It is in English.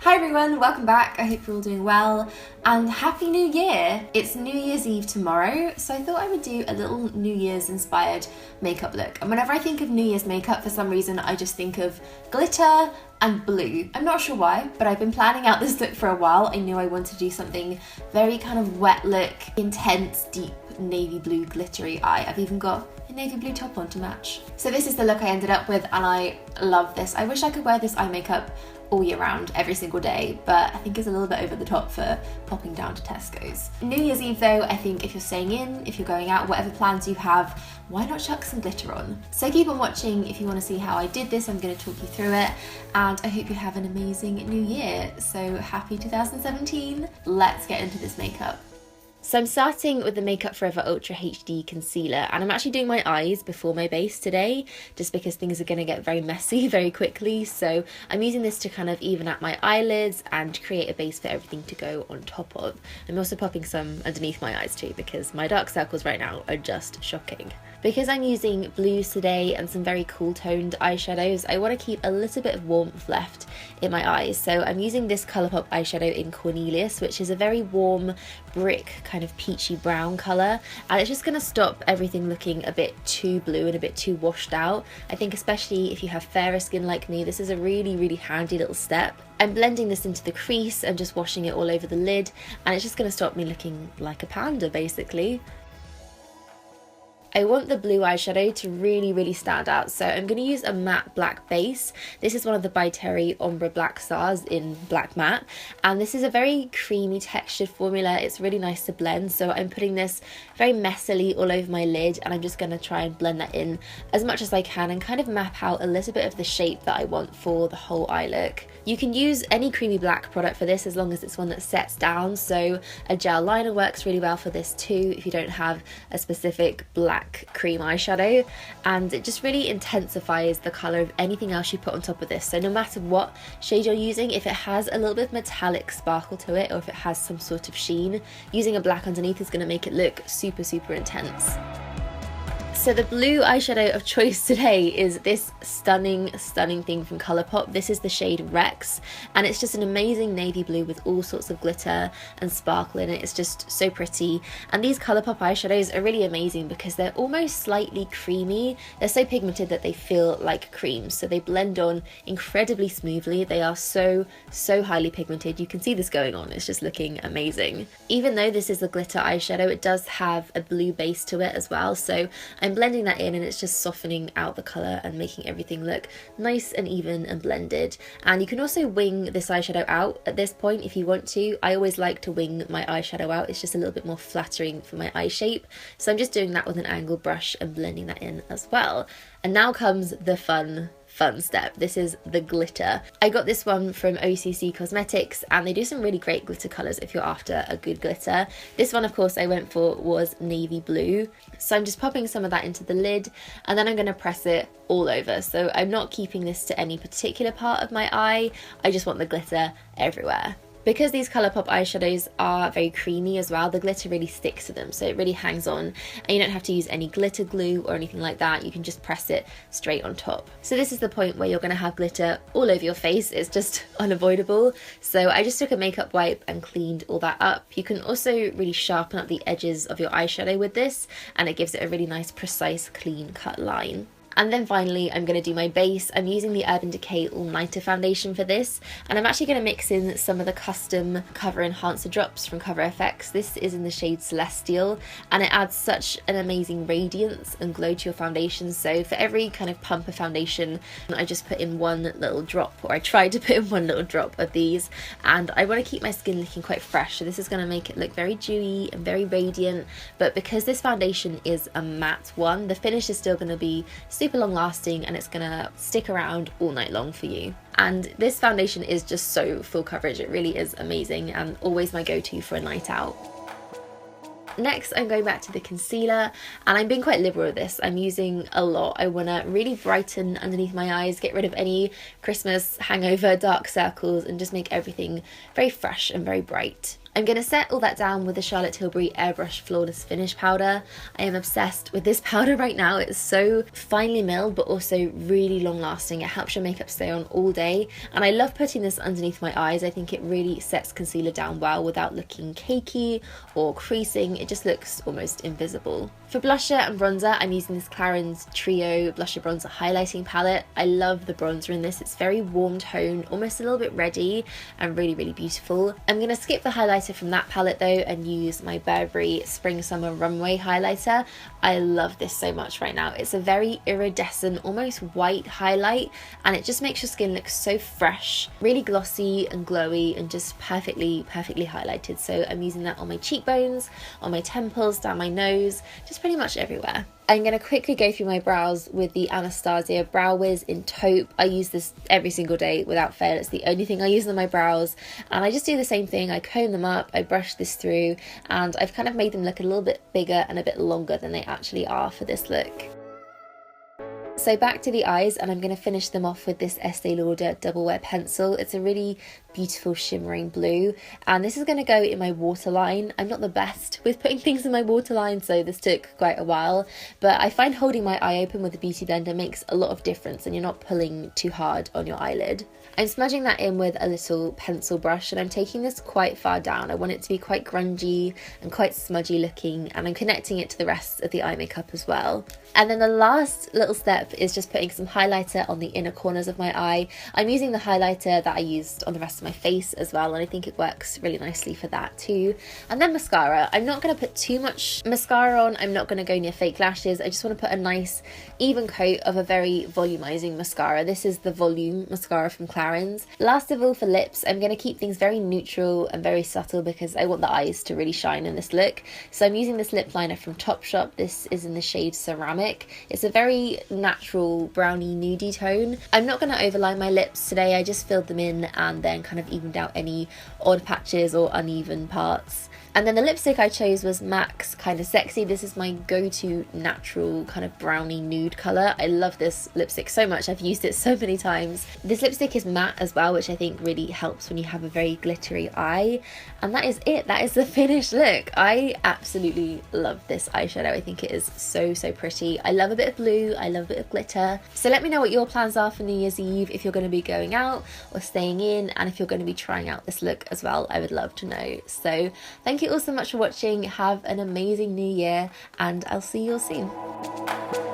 Hi everyone, welcome back. I hope you're all doing well and Happy New Year! It's New Year's Eve tomorrow, so I thought I would do a little New Year's inspired makeup look. And whenever I think of New Year's makeup, for some reason I just think of glitter and blue. I'm not sure why, but I've been planning out this look for a while. I knew I wanted to do something very kind of wet look, intense, deep navy blue glittery eye. I've even got a navy blue top on to match. So this is the look I ended up with and I love this. I wish I could wear this eye makeup all year round, every single day, but I think it's a little bit over the top for popping down to Tesco's. New Year's Eve though, I think if you're staying in, if you're going out, whatever plans you have, why not chuck some glitter on? So keep on watching if you want to see how I did this. I'm going to talk you through it and I hope you have an amazing new year. So happy 2017. Let's get into this makeup. So I'm starting with the Makeup Forever Ultra HD Concealer and I'm actually doing my eyes before my base today just because things are going to get very messy very quickly. So I'm using this to kind of even out my eyelids and create a base for everything to go on top of. I'm also popping some underneath my eyes too because my dark circles right now are just shocking. Because I'm using blues today and some very cool toned eyeshadows, I want to keep a little bit of warmth left in my eyes. So I'm using this ColourPop eyeshadow in Cornelious, which is a very warm brick kind of peachy brown colour, and it's just going to stop everything looking a bit too blue and a bit too washed out. I think especially if you have fairer skin like me, this is a really handy little step. I'm blending this into the crease and just washing it all over the lid, and it's just going to stop me looking like a panda basically. I want the blue eyeshadow to really stand out, so I'm going to use a matte black base. This is one of the By Terry Ombre Blackstars in black matte, and this is a very creamy textured formula. It's really nice to blend, so I'm putting this very messily all over my lid and I'm just going to try and blend that in as much as I can and kind of map out a little bit of the shape that I want for the whole eye look. You can use any creamy black product for this as long as it's one that sets down, so a gel liner works really well for this too if you don't have a specific black cream eyeshadow, and it just really intensifies the colour of anything else you put on top of this. So no matter what shade you're using, if it has a little bit of metallic sparkle to it or if it has some sort of sheen, using a black underneath is going to make it look super intense. So the blue eyeshadow of choice today is this stunning thing from ColourPop. This is the shade Rex and it's just an amazing navy blue with all sorts of glitter and sparkle in it. It's just so pretty, and these ColourPop eyeshadows are really amazing because they're almost slightly creamy. They're so pigmented that they feel like creams, so they blend on incredibly smoothly. They are so highly pigmented. You can see this going on. It's just looking amazing. Even though this is a glitter eyeshadow, it does have a blue base to it as well, so I'm blending that in and it's just softening out the colour and making everything look nice and even and blended. And you can also wing this eyeshadow out at this point if you want to. I always like to wing my eyeshadow out. It's just a little bit more flattering for my eye shape. So I'm just doing that with an angled brush and blending that in as well. And now comes the fun step. This is the glitter. I got this one from OCC Cosmetics and they do some really great glitter colours if you're after a good glitter. This one of course I went for was navy blue. So I'm just popping some of that into the lid and then I'm going to press it all over. So I'm not keeping this to any particular part of my eye. I just want the glitter everywhere. Because these ColourPop eyeshadows are very creamy as well, the glitter really sticks to them, so it really hangs on and you don't have to use any glitter glue or anything like that. You can just press it straight on top. So this is the point where you're going to have glitter all over your face. It's just unavoidable. So I just took a makeup wipe and cleaned all that up. You can also really sharpen up the edges of your eyeshadow with this and it gives it a really nice, precise, clean cut line. And then finally, I'm going to do my base. I'm using the Urban Decay All Nighter foundation for this, and I'm actually going to mix in some of the custom Cover Enhancer drops from Cover FX. This is in the shade Celestial, and it adds such an amazing radiance and glow to your foundation. So for every kind of pump of foundation, I just put in one little drop, or I tried to put in one little drop of these, and I want to keep my skin looking quite fresh. So this is going to make it look very dewy and very radiant, but because this foundation is a matte one, the finish is still going to be super long lasting and it's gonna stick around all night long for you. And this foundation is just so full coverage. It really is amazing and always my go-to for a night out. Next, I'm going back to the concealer and I'm being quite liberal with this. I'm using a lot. I want to really brighten underneath my eyes, get rid of any Christmas hangover dark circles and just make everything very fresh and very bright. I'm going to set all that down with the Charlotte Tilbury Airbrush Flawless Finish powder. I am obsessed with this powder right now. It's so finely milled but also really long lasting. It helps your makeup stay on all day, and I love putting this underneath my eyes. I think it really sets concealer down well without looking cakey or creasing. It just looks almost invisible. For blusher and bronzer, I'm using this Clarins Trio Blusher Bronzer Highlighting Palette. I love the bronzer in this. It's very warm tone, almost a little bit reddy, and really, really beautiful. I'm going to skip the highlighter from that palette though and use my Burberry Spring Summer Runway Highlighter. I love this so much right now. It's a very iridescent, almost white highlight, and it just makes your skin look so fresh, really glossy and glowy, and just perfectly highlighted. So I'm using that on my cheekbones, on my temples, down my nose, just pretty much everywhere. I'm going to quickly go through my brows with the Anastasia Brow Wiz in Taupe. I use this every single day without fail. It's the only thing I use on my brows, and I just do the same thing. I comb them up, I brush this through, and I've kind of made them look a little bit bigger and a bit longer than they actually are for this look. So back to the eyes, and I'm going to finish them off with this Estée Lauder Double Wear Pencil. It's a really beautiful shimmering blue, and this is going to go in my waterline. I'm not the best with putting things in my waterline, so this took quite a while, but I find holding my eye open with a beauty blender makes a lot of difference, and you're not pulling too hard on your eyelid. I'm smudging that in with a little pencil brush, and I'm taking this quite far down. I want it to be quite grungy and quite smudgy looking, and I'm connecting it to the rest of the eye makeup as well. And then the last little step is just putting some highlighter on the inner corners of my eye. I'm using the highlighter that I used on the rest of my face as well, and I think it works really nicely for that too. And then mascara. I'm not going to put too much mascara on. I'm not going to go near fake lashes. I just want to put a nice even coat of a very volumizing mascara. This is the Volume mascara from Clarins. Last of all, for lips, I'm going to keep things very neutral and very subtle because I want the eyes to really shine in this look. So I'm using this lip liner from Topshop. This is in the shade Ceramic. It's a very natural brownie nudie tone. I'm not going to overline my lips today. I just filled them in and then kind of evened out any odd patches or uneven parts. And then the lipstick I chose was MAC's Kinda Sexy. This is my go-to natural kind of brownie nude colour. I love this lipstick so much. I've used it so many times. This lipstick is matte as well, which I think really helps when you have a very glittery eye. And that is it. That is the finished look. I absolutely love this eyeshadow. I think it is so pretty. I love a bit of blue. I love a bit of glitter. So let me know what your plans are for New Year's Eve, if you're going to be going out or staying in, and if you're going to be trying out this look as well. I would love to know. So thank you all so much for watching. Have an amazing new year, and I'll see you all soon.